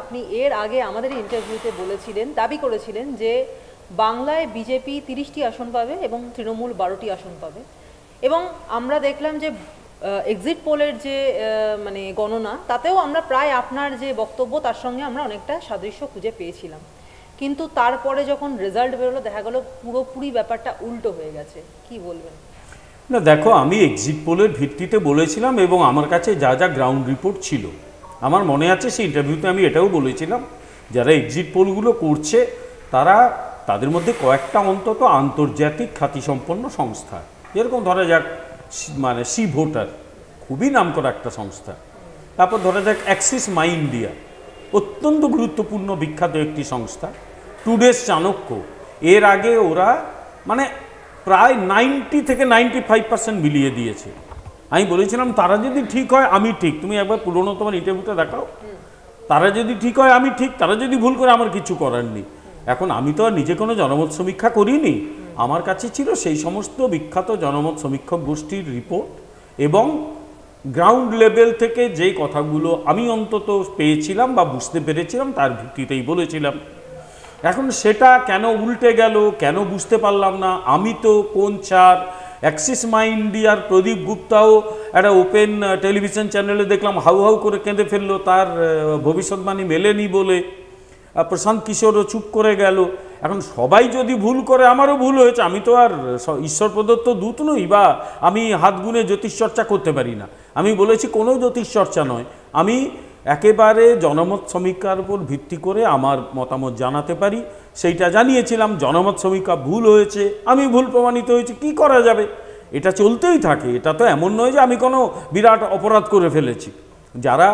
আপনি এর আগে আমাদের ইন্টারভিউতে বলেছিলেন, দাবি করেছিলেন যে বাংলায় বিজেপি 30টি আসন পাবে এবং তৃণমূল 12টি আসন পাবে। এবং আমরা দেখলাম যে এক্সিট পোলের যে মানে গণনা, তাতেও আমরা প্রায় আপনার যে বক্তব্য তার সঙ্গে আমরা অনেকটা সাদৃশ্য খুঁজে পেয়েছিলাম। কিন্তু তারপরে যখন রেজাল্ট বেরোলো দেখা গেল পুরোপুরি ব্যাপারটা উল্টো হয়ে গেছে। কি বলবেন? না দেখো, আমি এক্সিট পোলের ভিত্তিতে বলেছিলাম এবং আমার কাছে যা যা গ্রাউন্ড রিপোর্ট ছিল, আমার মনে আছে সেই ইন্টারভিউতে আমি এটাও বলেছিলাম, যারা এক্সিট পোলগুলো করছে তাদের মধ্যে কয়েকটা অন্তত আন্তর্জাতিক খ্যাতিসম্পন্ন সংস্থা, যেরকম ধরা যাক মানে সি ভোটার, খুবই নামকরা একটা সংস্থা। তারপর ধরা যাক অ্যাক্সিস মাই ইন্ডিয়া, অত্যন্ত গুরুত্বপূর্ণ বিখ্যাত একটি সংস্থা। টুডেস চাণক্য, এর আগে ওরা মানে প্রায় 90 থেকে 95% মিলিয়ে দিয়েছে। আমি বলেছিলাম তারা যদি ঠিক হয় আমি ঠিক, তুমি একবার পুরনো তোমার ইন্টারভিউটা দেখাও, তারা যদি ঠিক হয় আমি ঠিক, তারা যদি ভুল করে আমার কিছু করার নেই। এখন আমি তো আর নিজে কোনো জনমত সমীক্ষা করিনি, আমার কাছে ছিল সেই সমস্ত বিখ্যাত জনমত সমীক্ষক গোষ্ঠীর রিপোর্ট এবং গ্রাউন্ড লেভেল থেকে যে কথাগুলো আমি অন্তত পেয়েছিলাম বা বুঝতে পেরেছিলাম তার ভিত্তিতেই বলেছিলাম। এখন সেটা কেন উল্টে গেল, কেন বুঝতে পারলাম না। আমি তো কোন চার অ্যাক্সিস মাই ইন্ডিয়ার প্রদীপ গুপ্তাও একটা ওপেন টেলিভিশন চ্যানেলে দেখলাম হাউ হাউ করে কেঁদে ফেললো, তার ভবিষ্যৎবাণী মেলেনি বলে। প্রশান্ত কিশোরও চুপ করে গেল। এখন সবাই যদি ভুল করে, আমারও ভুল হয়েছে, আমি তো আর ঈশ্বর প্রদত্ত দূত নই বা আমি হাত গুনে জ্যোতিষচর্চা করতে পারি না। আমি বলেছি কোনো জ্যোতিষচর্চা নয়, আমি একেবারে জনমত সমীক্ষার উপর ভিত্তি করে আমার মতামত জানাতে পারি, সেইটা জানিয়েছিলাম। জনমত সমীক্ষা ভুল হয়েছে, আমি ভুল প্রমাণিত হয়েছে, কি করা যাবে, এটা চলতেই থাকে। এটা তো এমন নয় যে আমি কোনো বিরাট অপরাধ করে ফেলেছি। যারা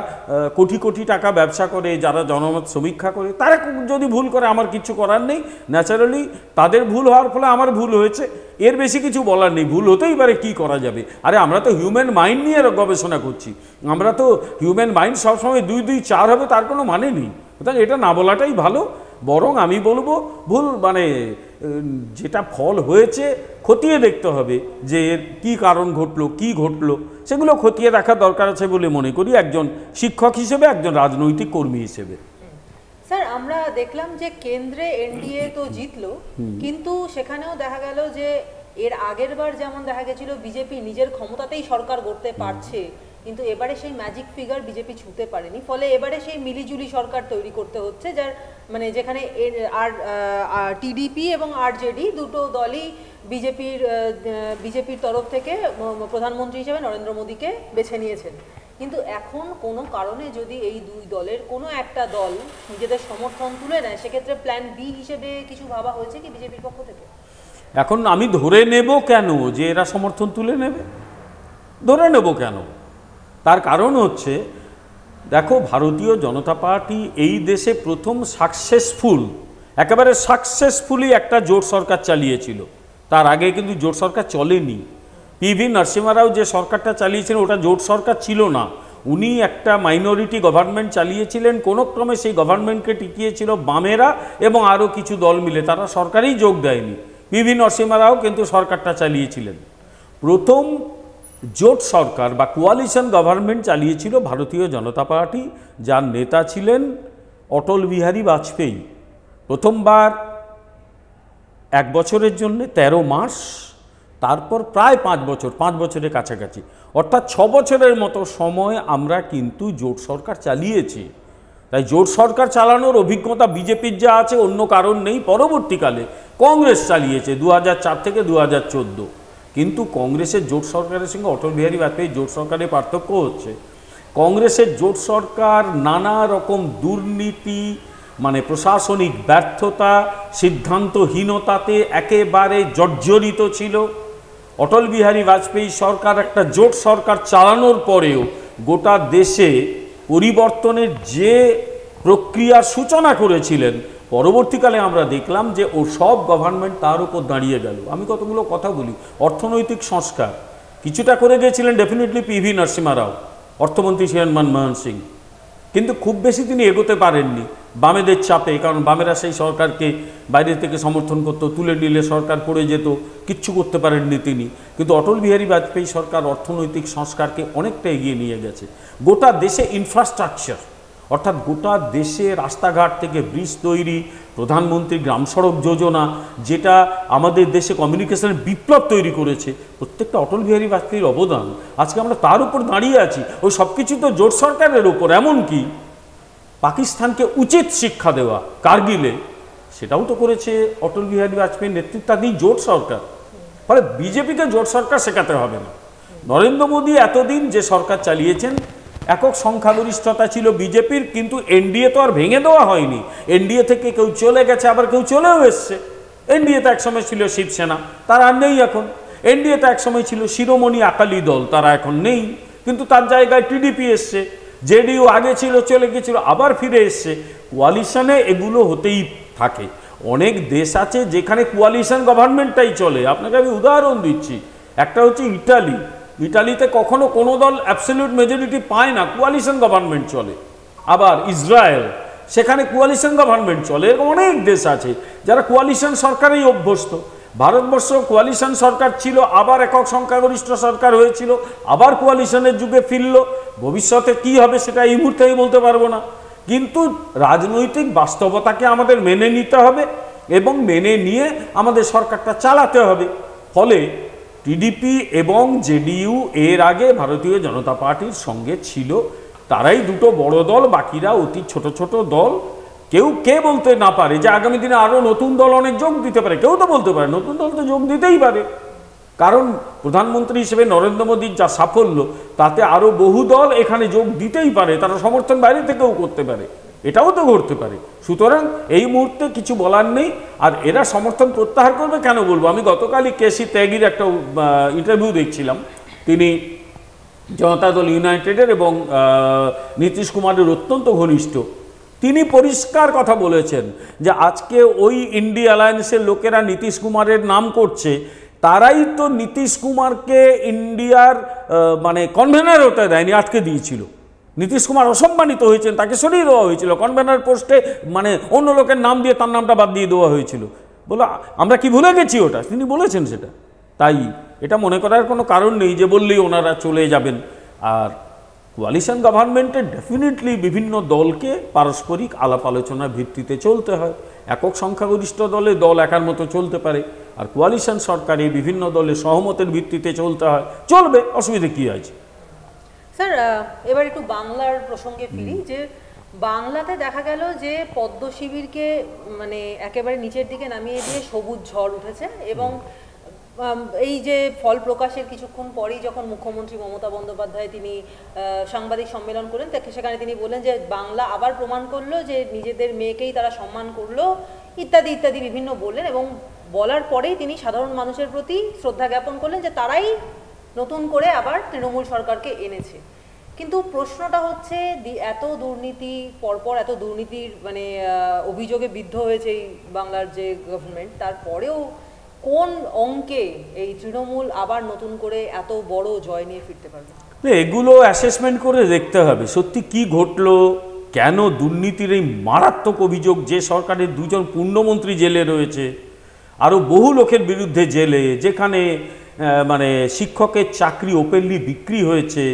কোটি কোটি টাকা ব্যবসা করে, যারা জনমত সমীক্ষা করে, তারা যদি ভুল করে আমার কিছু করার নেই। ন্যাচারালি তাদের ভুল হওয়ার ফলে আমার ভুল হয়েছে, এর বেশি কিছু বলার নেই। ভুল হতেই পারে, কি করা যাবে। আরে আমরা তো হিউম্যান মাইন্ড নিয়ে গবেষণা করছি, আমরা তো হিউম্যান মাইন্ড সবসময় 2 2 4 হবে তার কোনো মানে নেই। সুতরাং এটা না বলাটাই ভালো। বরং আমি বলবো ভুল মানে যেটা ফল হয়েছে খতিয়ে দেখতে হবে যে এর কী কারণ ঘটলো, কি ঘটলো, সেগুলো খতিয়ে দেখার দরকার আছে বলে মনে করি একজন শিক্ষক হিসেবে, একজন রাজনৈতিক কর্মী হিসেবে। স্যার, আমরা দেখলাম যে কেন্দ্রে এনডিএ তো জিতলো, কিন্তু সেখানেও দেখা গেল যে এর আগের বার যেমন দেখা গেছিল বিজেপি নিজের ক্ষমতাতেই সরকার গড়তে পারছে, কিন্তু এবারে সেই ম্যাজিক ফিগার বিজেপি ছুঁতে পারেনি। ফলে এবারে সেই মিলিজুলি সরকার তৈরি করতে হচ্ছে, যার মানে যেখানে টিডিপি এবং আরজেডি দুটো দলই বিজেপির তরফ থেকে প্রধানমন্ত্রী হিসেবে নরেন্দ্র মোদীকে বেছে নিয়েছেন। কিন্তু এখন কোনো কারণে যদি এই দুই দলের কোনো একটা দল নিজেদের সমর্থন তুলে নেয়, সেক্ষেত্রে প্ল্যান বি হিসেবে কিছু ভাবা হয়েছে কি বিজেপির পক্ষ থেকে? এখন আমি ধরে নেব কেন যে এরা সমর্থন তুলে নেবে? ধরে নেব কেন? তার কারণ হচ্ছে, দেখো, ভারতীয় জনতা পার্টি এই দেশে প্রথম একেবারে সাকসেসফুলি একটা জোট সরকার চালিয়েছিল। তার আগে কিন্তু জোট সরকার চলেনি। পিভি নরসিংহ রাও যে সরকারটা চালিয়েছিলেন ওটা জোট সরকার ছিল না, উনি একটা মাইনরিটি গভর্নমেন্ট চালিয়েছিলেন। কোনো ক্রমে সেই গভর্নমেন্টকে টিকিয়েছিল বামেরা এবং আরও কিছু দল মিলে, তারা সরকারেই যোগ দেয়নি। পিভি নরসিংহ রাও কিন্তু সরকারটা চালিয়েছিলেন। প্রথম জোট সরকার বা কোয়ালিশন গভর্নমেন্ট চালিয়েছিল ভারতীয় জনতা পার্টি, যার নেতা ছিলেন অটল বিহারী বাজপেয়ী। প্রথমবার 1 বছরের জন্য 13 মাস, তারপর প্রায় 5 বছরের কাছাকাছি, অর্থাৎ 6 বছরের মতো সময় আমরা কিন্তু জোট সরকার চালিয়েছি। তাই জোট সরকার চালানোর অভিজ্ঞতা বিজেপির যা আছে অন্য কারণ নেই। পরবর্তীকালে কংগ্রেস চালিয়েছে 2004 থেকে 2014, কিন্তু কংগ্রেসের জোট সরকারের সঙ্গে অটল বিহারী বাজপেয়ীর জোট সরকারের পার্থক্য হচ্ছে, কংগ্রেসের জোট সরকার নানা রকম দুর্নীতি, মানে প্রশাসনিক ব্যর্থতা, সিদ্ধান্তহীনতাতে একেবারে জর্জরিত ছিল। অটল বিহারী বাজপেয়ী সরকার একটা জোট সরকার চালানোর পরেও গোটা দেশে পরিবর্তনের যে প্রক্রিয়ার সূচনা করেছিলেন, পরবর্তীকালে আমরা দেখলাম যে ও সব গভর্নমেন্ট তার উপর দাঁড়িয়ে গেল। আমি কতগুলো কথা বলি, অর্থনৈতিক সংস্কার কিছুটা করে গিয়েছিলেন ডেফিনেটলি পিভি নরসিংহ রাও, অর্থমন্ত্রী ছিলেন মনমোহন সিং, কিন্তু খুব বেশি তিনি এগোতে পারেননি বামেদের চাপে। কারণ বামেরা সেই সরকারকে বাইরে থেকে সমর্থন করতো, তুলে নিলে সরকার পড়ে যেত, কিচ্ছু করতে পারেননি তিনি। কিন্তু অটল বিহারী বাজপেয়ী সরকার অর্থনৈতিক সংস্কারকে অনেকটা এগিয়ে নিয়ে গেছে। গোটা দেশে ইনফ্রাস্ট্রাকচার, অর্থাৎ গোটা দেশে রাস্তাঘাট থেকে ব্রিজ তৈরি, প্রধানমন্ত্রী গ্রাম সড়ক যোজনা, যেটা আমাদের দেশে কমিউনিকেশনের বিপ্লব তৈরি করেছে, প্রত্যেকটা অটল বিহারী বাজপেয়ীর অবদান। আজকে আমরা তার উপর দাঁড়িয়ে আছি। ওই সব কিছু তো জোট সরকারের ওপর। এমনকি পাকিস্তানকে উচিত শিক্ষা দেওয়া কার্গিলে, সেটাও তো করেছে অটল বিহারী বাজপেয়ীর নেতৃত্বাধীন জোট সরকার। ফলে বিজেপিকে জোট সরকার শেখাতে হবে না। নরেন্দ্র মোদী এতদিন যে সরকার চালিয়েছেন, একক সংখ্যাগরিষ্ঠতা ছিল বিজেপির, কিন্তু এনডিএ তো আর ভেঙে দেওয়া হয়নি। এনডিএ থেকে কেউ চলে গেছে, আবার কেউ চলেও এসছে। এনডিএ তো একসময় ছিল শিবসেনা, তারা আর নেই এখন। এনডিএ তো একসময় ছিল শিরোমণি আকালি দল, তারা এখন নেই, কিন্তু তার জায়গায় টিডিপি এসছে। জেডিইউ আগে ছিল, চলে গেছিল, আবার ফিরে এসছে। কোয়ালিশনে এগুলো হতেই থাকে। অনেক দেশ আছে যেখানে কোয়ালিশন গভর্নমেন্টটাই চলে। আপনাকে আমি উদাহরণ দিচ্ছি, একটা হচ্ছে ইটালি। ইটালিতে কখনো কোনো দল অ্যাবসলিউট মেজরিটি পায় না, কোয়ালিশন গভর্নমেন্ট চলে। আবার ইসরায়েল, সেখানে কোয়ালিশন গভর্নমেন্ট চলে। এরকম অনেক দেশ আছে যারা কোয়ালিশন সরকারেই অভ্যস্ত। ভারতবর্ষ কোয়ালিশন সরকার ছিল, আবার একক সংখ্যাগরিষ্ঠ সরকার হয়েছিল, আবার কোয়ালিশনের যুগে ফিরল। ভবিষ্যতে কি হবে সেটা এই মুহূর্তে আমি বলতে পারবো না, কিন্তু রাজনৈতিক বাস্তবতাকে আমাদের মেনে নিতে হবে এবং মেনে নিয়ে আমাদের সরকারটা চালাতে হবে। ফলে টিডিপি এবং জেডিইউ এর আগে ভারতীয় জনতা পার্টির সঙ্গে ছিল, তারাই দুটো বড় দল, বাকিরা অতি ছোট ছোট দল। কে বলতে না পারে যে আগামী দিনে আরও নতুন দল অনেক যোগ দিতে পারে? কেউ তো বলতে পারে, নতুন দল তো যোগ দিতেই পারে, কারণ প্রধানমন্ত্রী হিসেবে নরেন্দ্র মোদীর যা সাফল্য, তাতে আরও বহু দল এখানে যোগ দিতেই পারে। তারা সমর্থন বাইরে থেকেও করতে পারে, এটাও তো করতে পারে। সুতরাং এই মুহূর্তে কিছু বলার নেই। আর এরা সমর্থন প্রত্যাহার করবে কেন বলবো? আমি গতকালই কেসি ত্যাগীর একটা ইন্টারভিউ দেখছিলাম। তিনি জনতা দল ইউনাইটেডের এবং নীতিশ কুমারের অত্যন্ত ঘনিষ্ঠ। তিনি পরিষ্কার কথা বলেছেন যে আজকে ওই ইন্ডিয়া অ্যালায়েন্সের লোকেরা নীতিশ কুমারের নাম করছে, তারাই তো নীতিশ কুমারকে ইন্ডিয়ার মানে কনভেনার হতে দেয়নি, আটকে দিয়েছিল। নীতিশ কুমার অসম্মানিত হয়েছেন, তাকে সরিয়ে দেওয়া হয়েছিল কনভেনার পোস্টে, মানে অন্য লোকের নাম দিয়ে তার নামটা বাদ দিয়ে দেওয়া হয়েছিল। বলো আমরা কি ভুলে গেছি ওটা? তিনি বলেছেন সেটা। তাই এটা মনে করার কোনো কারণ নেই যে বললেই ওনারা চলে যাবেন। আর কোয়ালিশন গভর্নমেন্টের ডেফিনেটলি বিভিন্ন দলকে পারস্পরিক আলাপ আলোচনার ভিত্তিতে চলতে হয়। একক সংখ্যাগরিষ্ঠ দল একার মতো চলতে পারে, আর কোয়ালিশন সরকারে বিভিন্ন দলের সহমতের ভিত্তিতে চলতে হয়, চলবে, অসুবিধে কী আছে? স্যার এবার একটু বাংলার প্রসঙ্গে ফিরি, যে বাংলাতে দেখা গেল যে পদ্ম শিবিরকে মানে একেবারে নিচের দিকে নামিয়ে দিয়ে সবুজ ঝড় উঠেছে, এবং এই যে ফল প্রকাশের কিছুক্ষণ পরেই যখন মুখ্যমন্ত্রী মমতা বন্দ্যোপাধ্যায় তিনি সাংবাদিক সম্মেলন করেন, সেখানে তিনি বললেন যে বাংলা আবার প্রমাণ করলো যে নিজেদের মেয়েকেই তারা সম্মান করলো, ইত্যাদি ইত্যাদি বিভিন্ন বললেন। এবং বলার পরেই তিনি সাধারণ মানুষের প্রতি শ্রদ্ধা জ্ঞাপন করলেন যে তারাই নতুন করে আবার তৃণমূল সরকারকে এনেছে। কিন্তু প্রশ্নটা হচ্ছে এত দুর্নীতি পরপর, এত দুর্নীতির মানে অভিযোগে বিদ্ধ হয়েছে এই বাংলার যে গভর্নমেন্ট, তারপরেও কোন অঙ্কে এই তৃণমূল আবার নতুন করে এত বড় জয় নিয়ে ফিরতে পারবে? এগুলো অ্যাসেসমেন্ট করে দেখতে হবে সত্যি কি ঘটলো, কেন দুর্নীতির এই মারাত্মক অভিযোগ। যে সরকারের দুজন পূর্ণমন্ত্রী জেলে রয়েছে, আরও বহু লোকের বিরুদ্ধে জেলে, যেখানে মানে শিক্ষকের চাকরি ওপেনলি বিক্রি হয়েছে,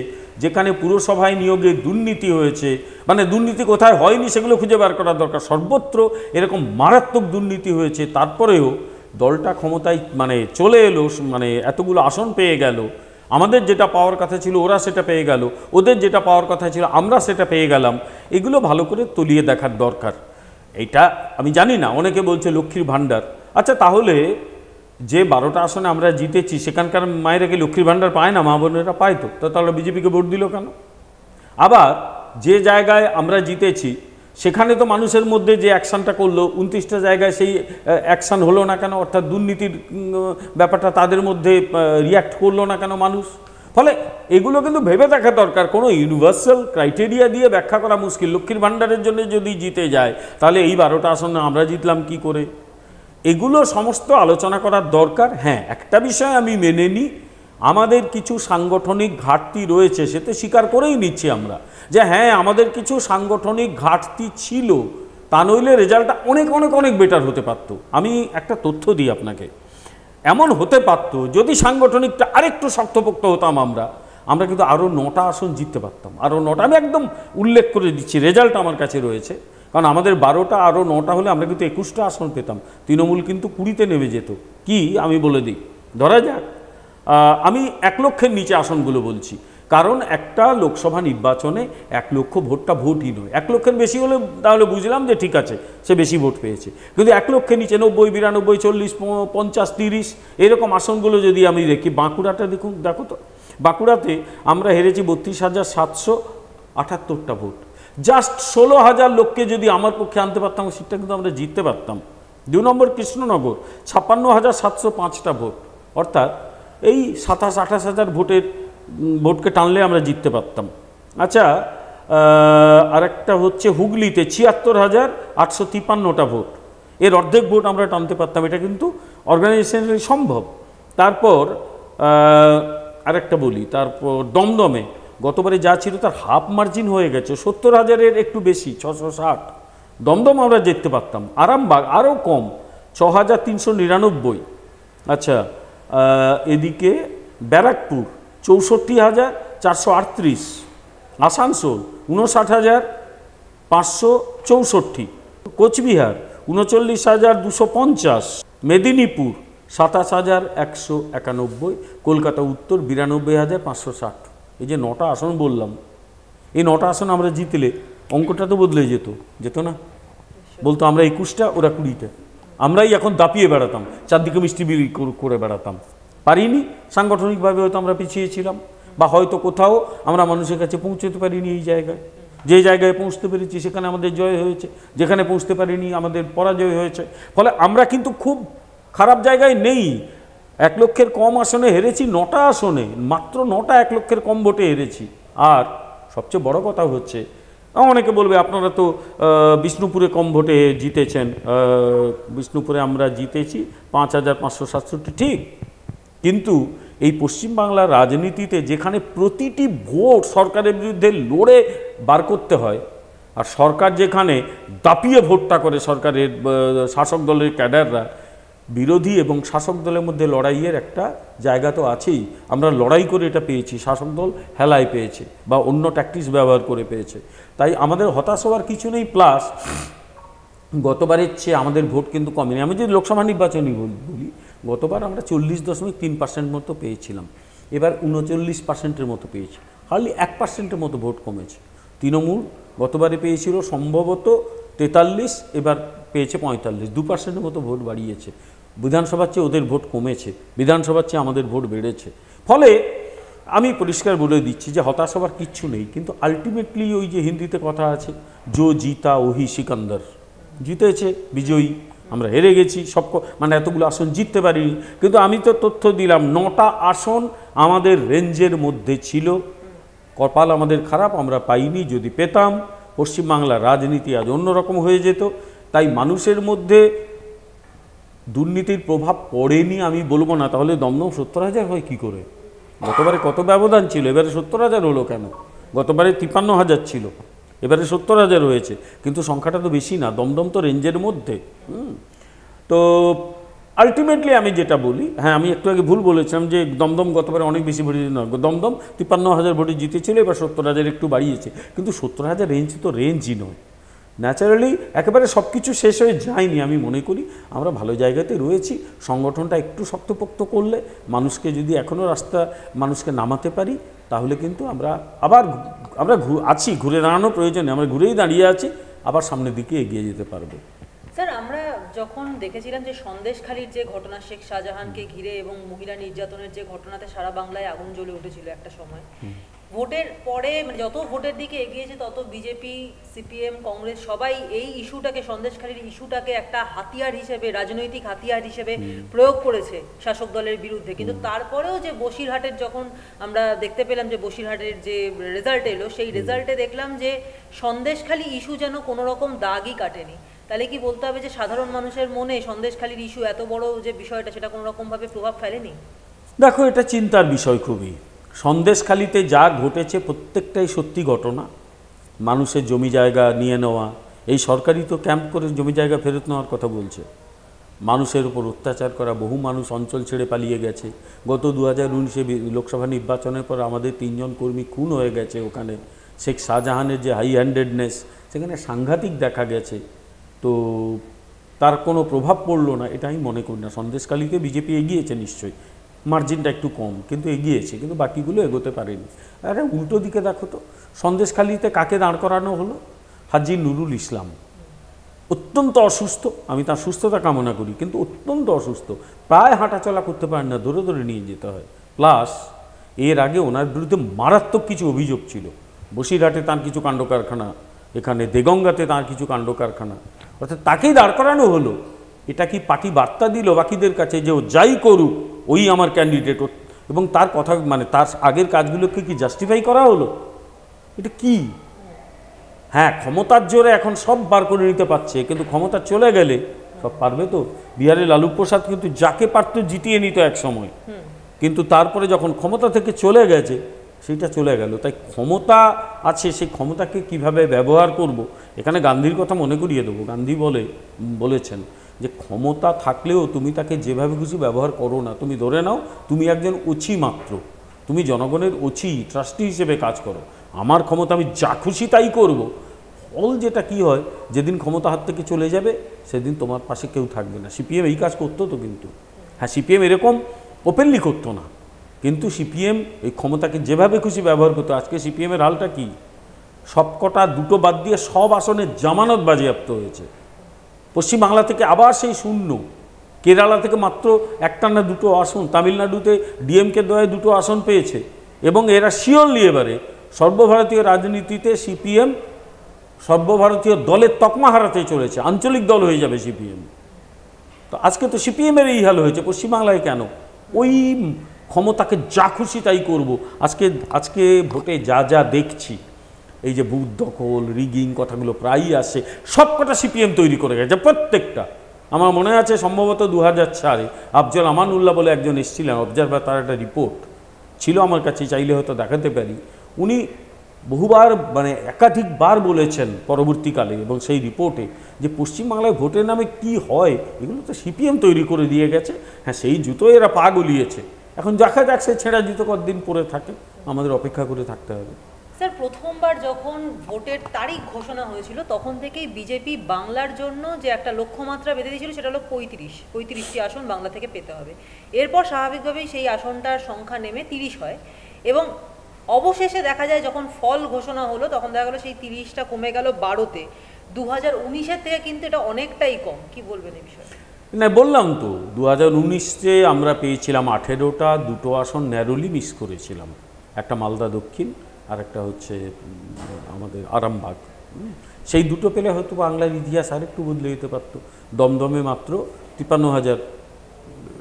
যেখানে পুরসভায় নিয়োগে দুর্নীতি হয়েছে, মানে দুর্নীতি কোথায় হয়নি সেগুলো খুঁজে বার করার দরকার। সর্বত্র এরকম মারাত্মক দুর্নীতি হয়েছে, তারপরেও দলটা ক্ষমতায় মানে চলে এলো, মানে এতগুলো আসন পেয়ে গেল। আমাদের যেটা পাওয়ার কথা ছিল ওরা সেটা পেয়ে গেল, ওদের যেটা পাওয়ার কথা ছিল আমরা সেটা পেয়ে গেলাম। এগুলো ভালো করে তলিয়ে দেখার দরকার। এইটা আমি জানি না, অনেকে বলছে লক্ষ্মীর ভাণ্ডার। আচ্ছা, তাহলে যে 12টা আসনে আমরা জিতেছি সেখানকার মায়েরা কি লক্ষ্মীর ভাণ্ডার পায় না? মা বোনেরা পায় তো, তাহলে বিজেপিকে ভোট দিল কেন? আবার যে জায়গায় আমরা জিতেছি সেখানে তো মানুষের মধ্যে যে অ্যাকশানটা করলো, 29টা জায়গায় সেই অ্যাকশান হলো না কেন? অর্থাৎ দুর্নীতির ব্যাপারটা তাদের মধ্যে রিয়্যাক্ট করলো না কেন মানুষ? ফলে এগুলো কিন্তু ভেবে দেখা দরকার। কোনো ইউনিভার্সাল ক্রাইটেরিয়া দিয়ে ব্যাখ্যা করা মুশকিল। লক্ষ্মীর ভাণ্ডারের জন্য যদি জিতে যায়, তাহলে এই 12টা আসনে আমরা জিতলাম কি করে? এগুলো সমস্ত আলোচনা করার দরকার। হ্যাঁ, একটা বিষয় আমি মেনে নিই, আমাদের কিছু সাংগঠনিক ঘাটতি রয়েছে, সে তো স্বীকার করেই নিচ্ছি আমরা, যে হ্যাঁ আমাদের কিছু সাংগঠনিক ঘাটতি ছিল, তা নইলে রেজাল্টটা অনেক অনেক অনেক বেটার হতে পারত। আমি একটা তথ্য দিই আপনাকে, এমন হতে পারত যদি সাংগঠনিকটা আরেকটু শক্তপোক্ত হতাম আমরা, আমরা কিন্তু আরও 9টা আসন জিততে পারতাম, আরও 9টা। আমি একদম উল্লেখ করে দিচ্ছি, রেজাল্ট আমার কাছে রয়েছে, কারণ আমাদের 12টা আরও 9টা হলে আমরা কিন্তু 21টা আসন পেতাম। তৃণমূল কিন্তু 20-তে নেমে যেত। কি আমি বলে দিই, ধরা যাক আমি 1 লক্ষের নিচে আসনগুলো বলছি, কারণ একটা লোকসভা নির্বাচনে 1 লক্ষ ভোটটা ভোটই নয়। 1 লক্ষের বেশি হলে তাহলে বুঝলাম যে ঠিক আছে, সে বেশি ভোট পেয়েছে, কিন্তু 1 লক্ষের নিচে 90, 92, 40, 50, 30 এরকম আসনগুলো যদি আমি দেখি, বাঁকুড়াটা দেখো তো, বাঁকুড়াতে আমরা হেরেছি 32,778টা ভোট। জাস্ট 16,000 লোককে যদি আমার পক্ষে আনতে পারতাম, সেটা কিন্তু আমরা জিততে পারতাম। 2 নম্বর কৃষ্ণনগর 56,705টা ভোট, অর্থাৎ এই 27-28 হাজার ভোটকে টানলে আমরা জিততে পারতাম। আচ্ছা, আরেকটা হচ্ছে হুগলিতে 76,853টা ভোট, এর অর্ধেক ভোট আমরা টানতে পারতাম। এটা কিন্তু অর্গানাইজেশনালি সম্ভব। তারপর আরেকটা বলি, তারপর দমদমে গতবারে যা ছিল তার হাফ মার্জিন হয়ে গেছে, 70,000-এর একটু বেশি, 660। দমদম আমরা জিততে পারতাম। আরামবাগ আরও কম, 6,399। আচ্ছা, এদিকে ব্যারাকপুর 64,438, আসানসোল 59,564, কোচবিহার 39,250, মেদিনীপুর 27,191, কলকাতা উত্তর 92,560। এই যে 9টা আসন বললাম, এই 9টা আসন আমরা জিতলে অঙ্কটা তো বদলে যেত না? বলতো আমরা 21টা, ওরা 20টা। আমরাই এখন দাপিয়ে বেড়াতাম, চারদিকে মিষ্টি বিলি করে বেড়াতাম। পারিনি, সাংগঠনিকভাবে হয়তো আমরা পিছিয়েছিলাম, বা হয়তো কোথাও আমরা মানুষের কাছে পৌঁছতে পারিনি। এই জায়গায়, যে জায়গায় পৌঁছতে পেরেছি সেখানে আমাদের জয় হয়েছে, যেখানে পৌঁছতে পারিনি আমাদের পরাজয় হয়েছে। ফলে আমরা কিন্তু খুব খারাপ জায়গায় নেই। 1 লক্ষের কম আসনে হেরেছি 9টা আসনে, মাত্র 9টা 1 লক্ষের কম ভোটে হেরেছি। আর সবচেয়ে বড় কথা হচ্ছে, অনেকে বলবে আপনারা তো বিষ্ণুপুরে কম ভোটে জিতেছেন। বিষ্ণুপুরে আমরা জিতেছি 5,567, ঠিক। কিন্তু এই পশ্চিমবাংলার রাজনীতিতে যেখানে প্রতিটি ভোট সরকারের বিরুদ্ধে লড়ে বার করতে হয়, আর সরকার যেখানে দাপিয়ে ভোটটা করে, সরকারের শাসক দলের ক্যাডাররা, বিরোধী এবং শাসক দলের মধ্যে লড়াইয়ের একটা জায়গা তো আছেই। আমরা লড়াই করে এটা পেয়েছি, শাসক দল হেলায় পেয়েছে বা অন্য ট্যাকটিক্স ব্যবহার করে পেয়েছে। তাই আমাদের হতাশ হওয়ার কিছু নেই। প্লাস গতবারের চেয়ে আমাদের ভোট কিন্তু কমেনি। আমি যদি লোকসভা নির্বাচনই বলি, গতবার আমরা 40.3% মতো পেয়েছিলাম, এবার 39%-এর মতো পেয়েছি, হার্ডলি 1%-এর মতো ভোট কমেছে। তৃণমূল গতবারে পেয়েছিল সম্ভবত 43, এবার পেয়েছে 45, 2%-এর মতো ভোট বাড়িয়েছে। বিধানসভার চেয়ে ওদের ভোট কমেছে, বিধানসভার চেয়ে আমাদের ভোট বেড়েছে। ফলে আমি পরিষ্কার বলে দিচ্ছি যে হতাশ হওয়ার কিচ্ছু নেই। কিন্তু আলটিমেটলি ওই যে হিন্দিতে কথা আছে, জো জিতা ওহি সিকান্দার, জিতেছে বিজয়ী, আমরা হেরে গেছি মানে এতগুলো আসন জিততে পারিনি। কিন্তু আমি তো তথ্য দিলাম 9টা আসন আমাদের রেঞ্জের মধ্যে ছিল। কপাল আমাদের খারাপ, আমরা পাইনি। যদি পেতাম, পশ্চিমবাংলার রাজনীতি আজ অন্যরকম হয়ে যেত। তাই মানুষের মধ্যে দুর্নীতির প্রভাব পড়েনি আমি বলবো না। তাহলে দমদম 70,000 হয় কী করে? গতবারে কত ব্যবধান ছিল, এবারে 70,000 হলো কেন? গতবারে 53,000 ছিল, এবারে 70,000 হয়েছে। কিন্তু সংখ্যাটা তো বেশি না, দমদম তো রেঞ্জের মধ্যে। তো আলটিমেটলি আমি যেটা বলি, হ্যাঁ আমি একটু আগে ভুল বলেছিলাম যে দমদম গতবারে অনেক বেশি ভোটে, দমদম 53,000 ভোটে জিতেছিল, এবার 70,000 একটু বাড়িয়েছে। কিন্তু 70,000 রেঞ্জ তো রেঞ্জই নয়। ন্যাচারালি একেবারে সব কিছু শেষ হয়ে যায়নি। আমি মনে করি আমরা ভালো জায়গাতে রয়েছি। সংগঠনটা একটু শক্তপোক্ত করলে, মানুষকে যদি এখনও মানুষকে নামাতে পারি, তাহলে কিন্তু আমরা আছি, ঘুরে দাঁড়ানোর প্রয়োজনে আমরা ঘুরেই দাঁড়িয়ে আছি, আবার সামনের দিকে এগিয়ে যেতে পারবো। স্যার, আমরা যখন দেখেছিলাম যে সন্দেশখালির যে ঘটনা, শেখ শাহজাহানকে ঘিরে এবং মহিলা নির্যাতনের যে ঘটনাতে সারা বাংলায় আগুন জ্বলে উঠেছিল একটা সময়, ভোটের পরে মানে যত ভোটের দিকে এগিয়েছে তত বিজেপি, সিপিএম, কংগ্রেস সবাই এই ইস্যুটাকে, সন্দেশখালির ইস্যুটাকে একটা হাতিয়ার হিসেবে, রাজনৈতিক হাতিয়ার হিসেবে প্রয়োগ করেছে শাসক দলের বিরুদ্ধে। কিন্তু তারপরেও যে বসিরহাটের, যখন আমরা দেখতে পেলাম যে বসিরহাটের যে রেজাল্ট এলো, সেই রেজাল্টে দেখলাম যে সন্দেশখালি ইস্যু যেন কোনো রকম দাগই কাটেনি। তাহলে কি বলতে হবে যে সাধারণ মানুষের মনে সন্দেশখালির ইস্যু, এত বড় যে বিষয়টা, সেটা কোনো রকমভাবে প্রভাব ফেলেনি? দেখো, এটা চিন্তার বিষয় খুবই। সন্দেশখালিতে যা ঘটেছে প্রত্যেকটাই সত্যি ঘটনা। মানুষের জমি জায়গা নিয়ে নেওয়া, এই সরকারই তো ক্যাম্প করে জমি জায়গা ফেরত নেওয়ার কথা বলছে। মানুষের উপর অত্যাচার করা, বহু মানুষ অঞ্চল ছেড়ে পালিয়ে গেছে। গত 2019-এ লোকসভা নির্বাচনের পর আমাদের 3 জন কর্মী খুন হয়ে গেছে ওখানে। শেখ শাহজাহানের যে হাই হ্যান্ডেডনেস সেখানে সাংঘাতিক দেখা গেছে। তো তার কোনো প্রভাব পড়লো না এটা আমি মনে করি না। সন্দেশখালীতে বিজেপি এগিয়েছে নিশ্চয়ই, মার্জিনটা একটু কম কিন্তু এগিয়েছে, কিন্তু বাকিগুলো এগোতে পারেনি। আরে উল্টো দিকে দেখো তো, সন্দেশখালীতে কাকে দাঁড় করানো হলো? হাজী নুরুল ইসলাম, অত্যন্ত অসুস্থ, আমি তার সুস্থতা কামনা করি, কিন্তু অত্যন্ত অসুস্থ, প্রায় হাঁটাচলা করতে পারেন না, ধরে ধরে নিয়ে যেতে হয়। প্লাস এর আগে ওনার বিরুদ্ধে মারাত্মক কিছু অভিযোগ ছিল। বসিরহাটে তার কিছু কাণ্ড কারখানা, এখানে দেগঙ্গাতে তার কিছু কাণ্ড কারখানা, অর্থাৎ তাকেই দাঁড় করানো হলো। এটা কি পার্টি বার্তা দিল বাকিদের কাছে যে ও যাই করুক ওই আমার ক্যান্ডিডেট, এবং তার কথা মানে তার আগের কাজগুলোকে কি জাস্টিফাই করা হলো? এটা কি? হ্যাঁ, ক্ষমতার জোরে এখন সব বার করে নিতে পারছে, কিন্তু ক্ষমতা চলে গেলে সব পারবে তো? বিহারে লালু প্রসাদ কিন্তু যাকে পারত জিতিয়ে নিত এক সময়, কিন্তু তারপরে যখন ক্ষমতা থেকে চলে গেছে সেইটা চলে গেল। তাই ক্ষমতা আছে, সেই ক্ষমতাকে কিভাবে ব্যবহার করব। এখানে গান্ধীর কথা মনে করিয়ে দেবো। গান্ধী বলেছেন যে ক্ষমতা থাকলেও তুমি তাকে যেভাবে খুশি ব্যবহার করো না। তুমি ধরে নাও তুমি একজন ওছি মাত্র, তুমি জনগণের ওছি ট্রাস্টি হিসেবে কাজ করো, আমার ক্ষমতা আমি যা খুশি তাই করব। ফল যেটা কি হয়, যেদিন ক্ষমতা হাত থেকে চলে যাবে সেদিন তোমার পাশে কেউ থাকবে না। সিপিএম এই কাজ করতো তো, কিন্তু হ্যাঁ সিপিএম এরকম ওপেনলি করতো না, কিন্তু সিপিএম এই ক্ষমতাকে যেভাবে খুশি ব্যবহার করতো। আজকে সিপিএমের হালটা কি? সবকটা দুটো বাদ দিয়ে সব আসনের জামানত বাজেয়াপ্ত হয়েছে। পশ্চিমবাংলা থেকে আবার সেই শূন্য, কেরালা থেকে মাত্র একটা না দুটো আসন, তামিলনাড়ুতে ডিএমকে দয়ায় 2টো আসন পেয়েছে, এবং এরা শিওরলি এবারে সর্বভারতীয় রাজনীতিতে সিপিএম সর্বভারতীয় দলের তকমা হারাতে চলেছে, আঞ্চলিক দল হয়ে যাবে সিপিএম। তো আজকে তো সিপিএমের এই হাল হয়েছে, পশ্চিমবাংলায় কেন? ওই ক্ষমতাকে যা খুশি তাই করব। আজকে ভোটে যা যা দেখছি, এই যে বুথ দখল, রিগিং কথাগুলো প্রায়ই আসে, সবকটা সিপিএম তৈরি করে গেছে প্রত্যেকটা। আমার মনে আছে সম্ভবত 2004-এ আফজল আমানুল্লাহ বলে একজন এসেছিলেন অবজারভার, তার একটা রিপোর্ট ছিল আমার কাছে, চাইলে হয়তো দেখাতে পারি। উনি বহুবার মানে একাধিকবার বলেছেন পরবর্তীকালে এবং সেই রিপোর্টে যে পশ্চিমবাংলায় ভোটের নামে কি হয় এগুলো তো সিপিএম তৈরি করে দিয়ে গেছে। হ্যাঁ, সেই জুতো এরা পা গলিয়েছে, এখন দেখা যাক সে ছেঁড়া জুতো কতদিন পরে থাকে, আমাদের অপেক্ষা করে থাকতে হবে। স্যার, প্রথমবার যখন ভোটের তারিখ ঘোষণা হয়েছিল তখন থেকেই বিজেপি বাংলার জন্য যে একটা লক্ষ্যমাত্রা বেঁধে দিয়েছিল সেটা হলো 35টি আসন বাংলা থেকে পেতে হবে। এরপর স্বাভাবিকভাবেই সেই আসনটার সংখ্যা নেমে 30 হয়, এবং অবশেষে দেখা যায় যখন ফল ঘোষণা হলো তখন দেখা গেলো সেই 30টা কমে গেল 12-তে। 2019-এর থেকে কিন্তু এটা অনেকটাই কম। কি বলবেন এই বিষয়ে? না, বললাম তো 2019-এ আমরা পেয়েছিলাম 18টা, 2টো আসন ন্যারোলি মিস করেছিলাম, একটা মালদা দক্ষিণ আর একটা হচ্ছে আমাদের আরামবাগ। সেই দুটো পেলে হয়তো বাংলার ইতিহাস আরেকটু বদলে যেতে পারত। দমদমে মাত্র 53,000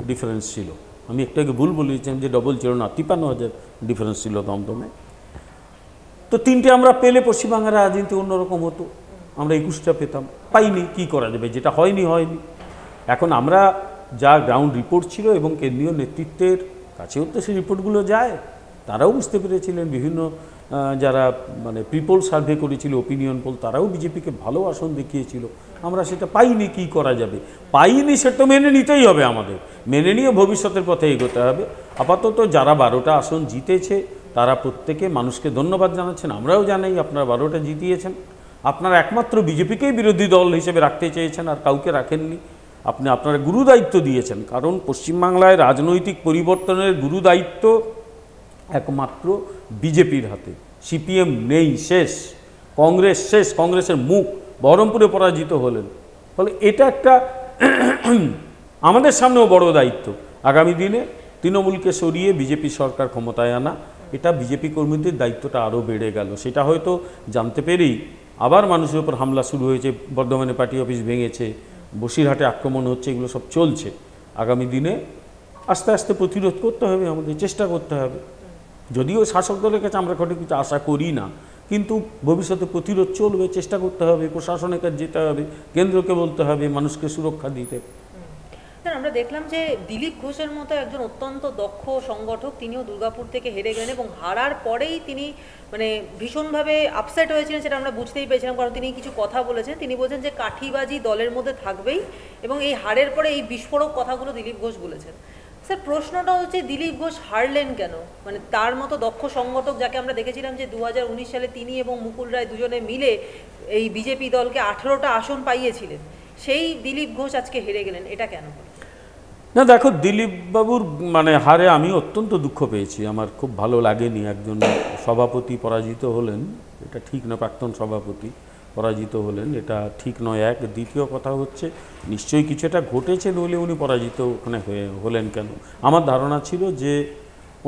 ডিফারেন্স ছিল, আমি একটু আগে ভুল বলেছিলাম যে ডবল ছিল না, 53,000 ডিফারেন্স ছিল দমদমে। তো 3টে আমরা পেলে পশ্চিমবাংলার রাজনীতি অন্যরকম হতো, আমরা 21টা পেতাম। পাইনি, কি করা যাবে, যেটা হয়নি। এখন আমরা যা গ্রাউন্ড রিপোর্ট ছিল এবং কেন্দ্রীয় নেতৃত্বের কাছেও তো সেই রিপোর্টগুলো যায়, তারাও বুঝতে পেরেছিলেন, বিভিন্ন যারা মানে প্রিপোল সার্ভে করেছিল, ওপিনিয়ন পোল, তারাও বিজেপিকে ভালো আসন দেখিয়েছিল। আমরা সেটা পাইনি, কি করা যাবে? পাইনি, সেটা মেনে নিতেই হবে, আমাদের মেনে নিয়ে ভবিষ্যতের পথে এগোতে হবে। আপাতত যারা 12টা আসন জিতেছে তারা প্রত্যেকে মানুষকে ধন্যবাদ জানাচ্ছেন, আমরাও জানাই আপনারা 12টা জিতিয়েছেন। আপনারা একমাত্র বিজেপিকেই বিরোধী দল হিসেবে রাখতে চেয়েছেন, আর কাউকে রাখেননি। আপনারা গুরুদায়িত্ব দিয়েছেন, কারণ পশ্চিমবাংলায় রাজনৈতিক পরিবর্তনের গুরুদায়িত্ব একমাত্র বিজেপির হাতে। সিপিএম নেই, শেষ, কংগ্রেস শেষ, কংগ্রেসের মুখ বহরমপুরে পরাজিত হলেন। ফলে এটা একটা আমাদের সামনেও বড় দায়িত্ব, আগামী দিনে তৃণমূলকে সরিয়ে বিজেপি সরকার ক্ষমতায় আনা। এটা বিজেপি কর্মীদের দায়িত্বটা আরও বেড়ে গেল, সেটা হয়তো জানতে পেরেই আবার মানুষের উপর হামলা শুরু হয়েছে, বর্ধমানে পার্টি অফিস ভেঙেছে, বসিরহাটে আক্রমণ হচ্ছে, এগুলো সব চলছে। আগামী দিনে আস্তে আস্তে প্রতিরোধ করতে হবে, আমাদের চেষ্টা করতে হবে। যদিও শাসক দলের কাছে আমরা সঠিক কিছু আশা করি না, কিন্তু ভবিষ্যতে প্রতিরোধ চলবে, চেষ্টা করতে হবে, প্রশাসনের কাছে যেতে হবে, কেন্দ্রকে বলতে হবে মানুষকে সুরক্ষা দিতে। স্যার, আমরা আমরা দেখলাম যে দিলীপ ঘোষের মতো একজন অত্যন্ত দক্ষ সংগঠক, তিনিও দুর্গাপুর থেকে হেরে গেলেন এবং হারার পরেই তিনি মানে ভীষণভাবে আপসেট হয়েছিলেন, সেটা আমরা বুঝতেই পেরেছিলাম, কারণ তিনি কিছু কথা বলেছেন। তিনি বলছেন যে কাঠিবাজি দলের মধ্যে থাকবেই এবং এই হারের পরে এই বিস্ফোরক কথাগুলো দিলীপ ঘোষ বলেছেন। স্যার, প্রশ্নটা হচ্ছে দিলীপ ঘোষ হারলেন কেন? মানে তার মতো দক্ষ সংগঠক, যাকে আমরা দেখেছিলাম যে 2019 সালে তিনি এবং মুকুল রায় দুজনে মিলে এই বিজেপি দলকে 18টা আসন পাইয়েছিলেন, সেই দিলীপ ঘোষ আজকে হেরে গেলেন, এটা কেন হলো? না দেখো, দিলীপ বাবুর মানে হারে আমি অত্যন্ত দুঃখ পেয়েছি, আমার খুব ভালো লাগেনি। একজন সভাপতি পরাজিত হলেন, এটা ঠিক না, প্রাক্তন সভাপতি পরাজিত হলেন, এটা ঠিক নয়। এক, দ্বিতীয় কথা হচ্ছে নিশ্চয়ই কিছু একটা ঘটেছে, নইলে উনি পরাজিত ওখানে হলেন কেন? আমার ধারণা ছিল যে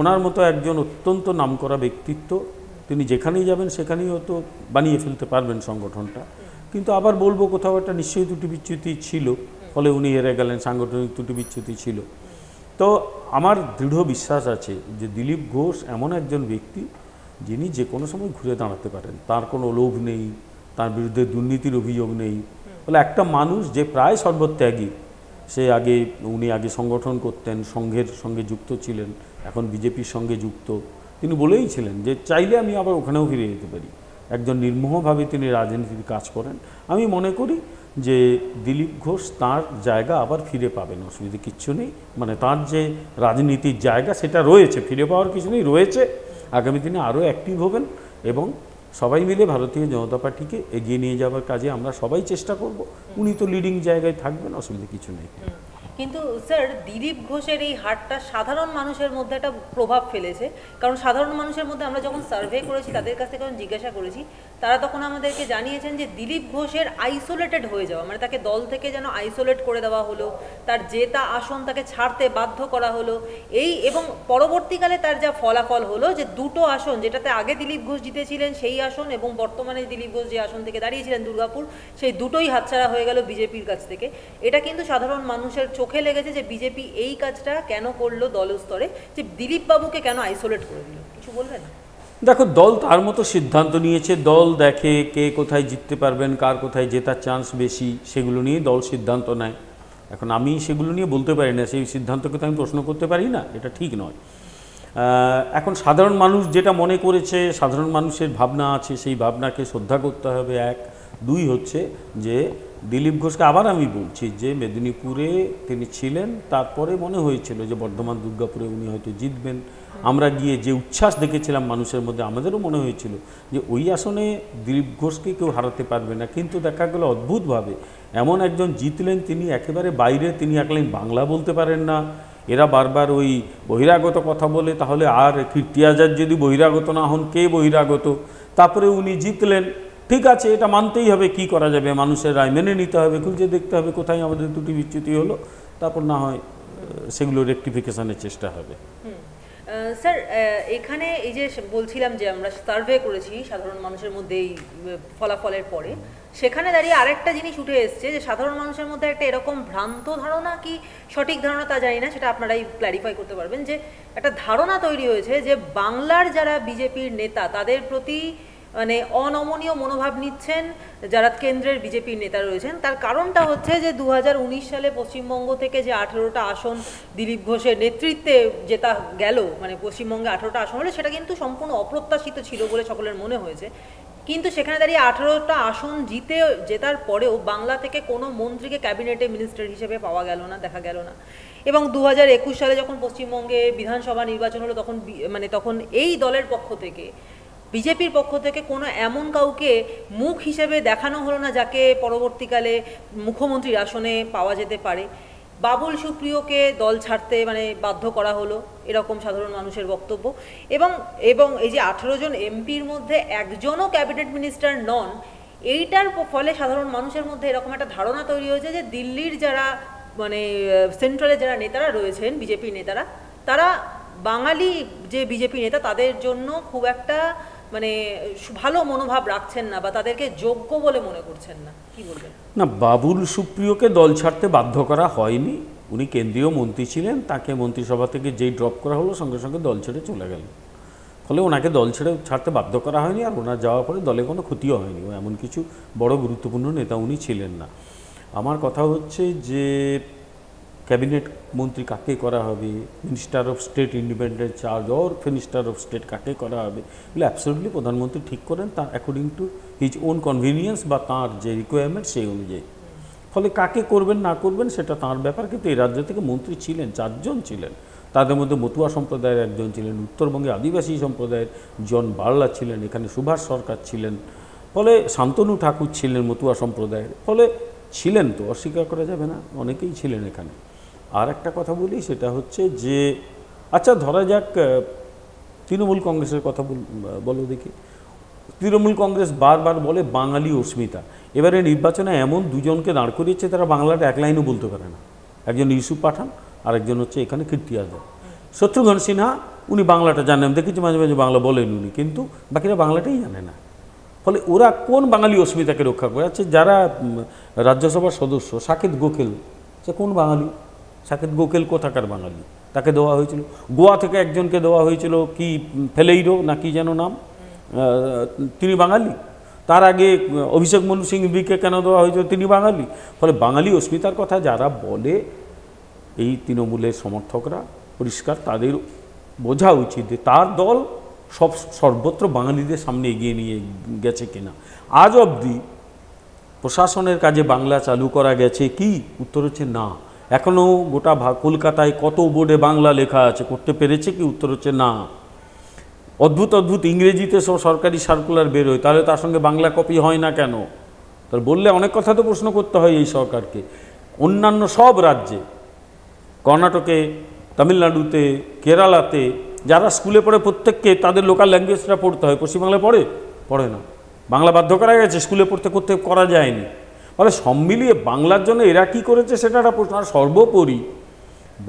ওনার মতো একজন অত্যন্ত নামকরা ব্যক্তিত্ব, তিনি যেখানেই যাবেন সেখানেই হয়তো বানিয়ে ফেলতে পারবেন সংগঠনটা। কিন্তু আবার বলবো, কোথাও একটা নিশ্চয়ই ত্রুটি বিচ্যুতি ছিল, ফলে উনি হেরে গেলেন, সাংগঠনিক ত্রুটি বিচ্যুতি ছিল। তো আমার দৃঢ় বিশ্বাস আছে যে দিলীপ ঘোষ এমন একজন ব্যক্তি যিনি যে কোনো সময় ঘুরে দাঁড়াতে পারেন, তার কোনো লোভ নেই, তার বিরুদ্ধে দুর্নীতির অভিযোগ নেই। ফলে একটা মানুষ যে প্রায় সর্বত্যাগী, উনি আগে সংগঠন করতেন, সংঘের সঙ্গে যুক্ত ছিলেন, এখন বিজেপির সঙ্গে যুক্ত, তিনি বলেই ছিলেন যে চাইলে আমি আবার ওখানেও ফিরে যেতে পারি। একজন নির্মোহভাবে তিনি রাজনীতির কাজ করেন। আমি মনে করি যে দিলীপ ঘোষ তার জায়গা আবার ফিরে পাবেন, অসুবিধা কিচ্ছু নেই। মানে তার যে রাজনীতির জায়গা সেটা রয়েছে, ফিরে পাওয়ার কিছু নেই, রয়েছে। আগামী দিনে আরও অ্যাক্টিভ হবেন এবং সবাই মিলে ভারতীয় জনতা পার্টিকে এগিয়ে নিয়ে যাওয়ার কাজে আমরা সবাই চেষ্টা করব। উনি তো লিডিং জায়গায় থাকবেন, অসুবিধা কিছু নেই। কিন্তু স্যার, দিলীপ ঘোষের এই হারটা সাধারণ মানুষের মধ্যে একটা প্রভাব ফেলেছে, কারণ সাধারণ মানুষের মধ্যে আমরা যখন সার্ভে করেছি, তাদের কাছ থেকে যখন জিজ্ঞাসা করেছি, তারা তখন আমাদেরকে জানিয়েছেন যে দিলীপ ঘোষের আইসোলেটেড হয়ে যাওয়া, মানে তাকে দল থেকে যেন আইসোলেট করে দেওয়া হলো, তার জেতা আসন তাকে ছাড়তে বাধ্য করা হলো, এবং পরবর্তীকালে তার যা ফলাফল হলো যে দুটো আসন, যেটাতে আগে দিলীপ ঘোষ জিতেছিলেন সেই আসন এবং বর্তমানে দিলীপ ঘোষ যে আসন থেকে দাঁড়িয়েছিলেন দুর্গাপুর, সেই দুটোই হাতছাড়া হয়ে গেল বিজেপির কাছ থেকে। এটা কিন্তু সাধারণ মানুষের চোখে লেগেছে যে বিজেপি এই কাজটা কেন করলো দল স্তরে, যে দিলীপ বাবুকে কেন আইসোলেট করে দিল, কিছু বলবেন? দেখো, দল তার মতো সিদ্ধান্ত নিয়েছে, দল দেখে কে কোথায় জিততে পারবেন, কার কোথায় জেতার চান্স বেশি, সেগুলো নিয়ে দল সিদ্ধান্ত নেয়। এখন আমি সেগুলো নিয়ে বলতে পারি না, সেই সিদ্ধান্তকে তো আমি প্রশ্ন করতে পারি না, এটা ঠিক নয়। এখন সাধারণ মানুষ যেটা মনে করেছে, সাধারণ মানুষের ভাবনা আছে, সেই ভাবনাকে শ্রদ্ধা করতে হবে। এক, দুই হচ্ছে যে দিলীপ ঘোষকে আবার আমি বলছি যে মেদিনীপুরে তিনি ছিলেন, তারপরে মনে হয়েছিল যে বর্ধমান দুর্গাপুরে উনি হয়তো জিতবেন। আমরা গিয়ে যে উচ্ছ্বাস দেখেছিলাম মানুষের মধ্যে, আমাদেরও মনে হয়েছিল যে ওই আসনে দিলীপ ঘোষকে কেউ হারাতে পারবে না। কিন্তু দেখা গেল অদ্ভুতভাবে এমন একজন জিতলেন, তিনি একেবারে বাইরে, তিনি একলেন বাংলা বলতে পারেন না। এরা বারবার ওই বহিরাগত কথা বলে, তাহলে আর কীর্তি আজাদ যদি বহিরাগত না হন, কে বহিরাগত? তারপরে উনি জিতলেন, ঠিক আছে, এটা মানতেই হবে, কি করা যাবে, মানুষের রায় মেনে নিতে হবে, খুঁজে দেখতে হবে কোথায় আমাদের ত্রুটি বিচ্যুতি হলো, তারপর না হয় সেগুলো রেকটিফিকেশনের চেষ্টা হবে। স্যার, এখানে এই যে বলছিলাম যে আমরা সার্ভে করেছি সাধারণ মানুষের মধ্যে এই ফলাফলের পরে, সেখানে দাঁড়িয়ে আরেকটা জিনিস উঠে এসছে যে সাধারণ মানুষের মধ্যে একটা এরকম ভ্রান্ত ধারণা, কি সঠিক ধারণা তা জানি না, সেটা আপনারাই ক্ল্যারিফাই করতে পারবেন, যে একটা ধারণা তৈরি হয়েছে যে বাংলার যারা বিজেপির নেতা তাদের প্রতি মানে অনমনীয় মনোভাব নিচ্ছেন যারা কেন্দ্রের বিজেপির নেতা রয়েছেন। তার কারণটা হচ্ছে যে 2019 সালে পশ্চিমবঙ্গ থেকে যে 18টা আসন দিলীপ ঘোষের নেতৃত্বে জেতা গেল, মানে পশ্চিমবঙ্গে 18টা আসন হলে, সেটা কিন্তু সম্পূর্ণ অপ্রত্যাশিত ছিল বলে সকলের মনে হয়েছে। কিন্তু সেখানে দাঁড়িয়ে 18টা আসন জেতার পরেও বাংলা থেকে কোনো মন্ত্রীকে ক্যাবিনেটে মিনিস্টার হিসেবে পাওয়া গেল না, দেখা গেল না। এবং 2021 সালে যখন পশ্চিমবঙ্গে বিধানসভা নির্বাচন হলো, তখন এই দলের পক্ষ থেকে, বিজেপির পক্ষ থেকে কোনো এমন কাউকে মুখ হিসেবে দেখানো হলো না যাকে পরবর্তীকালে মুখ্যমন্ত্রীর আসনে পাওয়া যেতে পারে। বাবুল সুপ্রিয়কে দল ছাড়তে মানে বাধ্য করা হলো, এরকম সাধারণ মানুষের বক্তব্য। এবং এই যে 18 জন এমপির মধ্যে একজনও ক্যাবিনেট মিনিস্টার নন, এইটার ফলে সাধারণ মানুষের মধ্যে এরকম একটা ধারণা তৈরি হয়েছে যে দিল্লির যারা মানে সেন্ট্রালে যারা নেতারা রয়েছেন, বিজেপির নেতারা, তারা বাঙালি যে বিজেপি নেতা তাদের জন্য খুব একটা মানে ভালো মনোভাব রাখছেন না, বা তাদেরকে যোগ্য বলে মনে করছেন না, কি বলবেন? না, বাবুল সুপ্রিয়কে দল ছাড়তে বাধ্য করা হয়নি, উনি কেন্দ্রীয় মন্ত্রী ছিলেন, তাকে মন্ত্রিসভা থেকে যেই ড্রপ করা হলো সঙ্গে সঙ্গে দল ছেড়ে চলে গেল, ফলে ওনাকে দল ছাড়তে বাধ্য করা হয়নি। আর ওনার যাওয়ার পরে দলে কোনো ক্ষতিও হয়নি, ও এমন কিছু বড় গুরুত্বপূর্ণ নেতা উনি ছিলেন না। আমার কথা হচ্ছে যে ক্যাবিনেট মন্ত্রী কাকে করা হবে, minister of state independent charge or minister of state কাকে করা হবে, এগুলো অ্যাবসলিউটলি প্রধানমন্ত্রী ঠিক করেন তার according to his own convenience বা তাঁর যে রিকোয়ারমেন্ট সেই অনুযায়ী। ফলে কাকে করবেন না করবেন সেটা তাঁর ব্যাপার, কিন্তু এই রাজ্য থেকে মন্ত্রী ছিলেন 4 জন ছিলেন, তাদের মধ্যে মতুয়া সম্প্রদায়ের একজন ছিলেন, উত্তরবঙ্গে আদিবাসী সম্প্রদায়ের জন বার্লা ছিলেন, এখানে সুভাষ সরকার ছিলেন, ফলে শান্তনু ঠাকুর ছিলেন মতুয়া সম্প্রদায়ের, ফলে ছিলেন তো অস্বীকার করা যাবে না, অনেকেই ছিলেন এখানে। আর একটা কথা বলি, সেটা হচ্ছে যে আচ্ছা ধরা যাক তৃণমূল কংগ্রেসের কথা বলো দেখি। তৃণমূল কংগ্রেস বারবার বলে বাঙালি অস্মিতা, এবারে নির্বাচনে এমন দুজনকে দাঁড় করিয়েছে তারা বাংলাটা এক লাইনও বলতে পারে না, একজন ইউসুফ পাঠান আর একজন হচ্ছে এখানে কীর্তি আজাদ। শত্রুঘ্ন সিনহা উনি বাংলাটা জানেন, দেখেছি মাঝে মাঝে বাংলা বলেন উনি, কিন্তু বাকিরা বাংলাটাই জানে না। ফলে ওরা কোন বাঙালি অস্মিতাকে রক্ষা করে আছে? যারা রাজ্যসভার সদস্য সাকেত গোখেল, সে কোন বাঙালি? সাকেত গোখেল কোথাকার বাঙালি? তাকে দেওয়া হয়েছিল। গোয়া থেকে একজনকে দেওয়া হয়েছিল কি ফেলেইরো না কি যেন নাম, তিনি বাঙালি। তার আগে অভিষেক মনু সিংভিকে কেন দেওয়া হয়েছিল? তিনি বাঙালি। ফলে বাঙালি অস্মিতার কথা যারা বলে এই তৃণমূলের সমর্থকরা, পরিষ্কার তাদের বোঝা উচিত যে তার দল সর্বত্র বাঙালিদের সামনে এগিয়ে নিয়ে গেছে কিনা। আজ অবধি প্রশাসনের কাজে বাংলা চালু করা গেছে কি? উত্তর হচ্ছে না। এখনও গোটা কলকাতায় কত বোর্ডে বাংলা লেখা আছে, করতে পেরেছে কি? উত্তর হচ্ছে না। অদ্ভুত অদ্ভুত ইংরেজিতে সব সরকারি সার্কুলার বেরোয়, তাহলে তার সঙ্গে বাংলা কপি হয় না কেন? তার বললে অনেক কথা তো প্রশ্ন করতে হয় এই সরকারকে। অন্যান্য সব রাজ্যে, কর্ণাটকে, তামিলনাড়ুতে, কেরালাতে যারা স্কুলে পড়ে প্রত্যেককে তাদের লোকাল ল্যাঙ্গুয়েজটা পড়তে হয়, পশ্চিমবাংলায় পড়ে না। বাংলা বাধ্য করা গেছে, স্কুলে করতে করা যায়নি। ফলে সব মিলিয়ে বাংলার জন্য এরা কী করেছে সেটা একটা প্রশ্ন। আর সর্বোপরি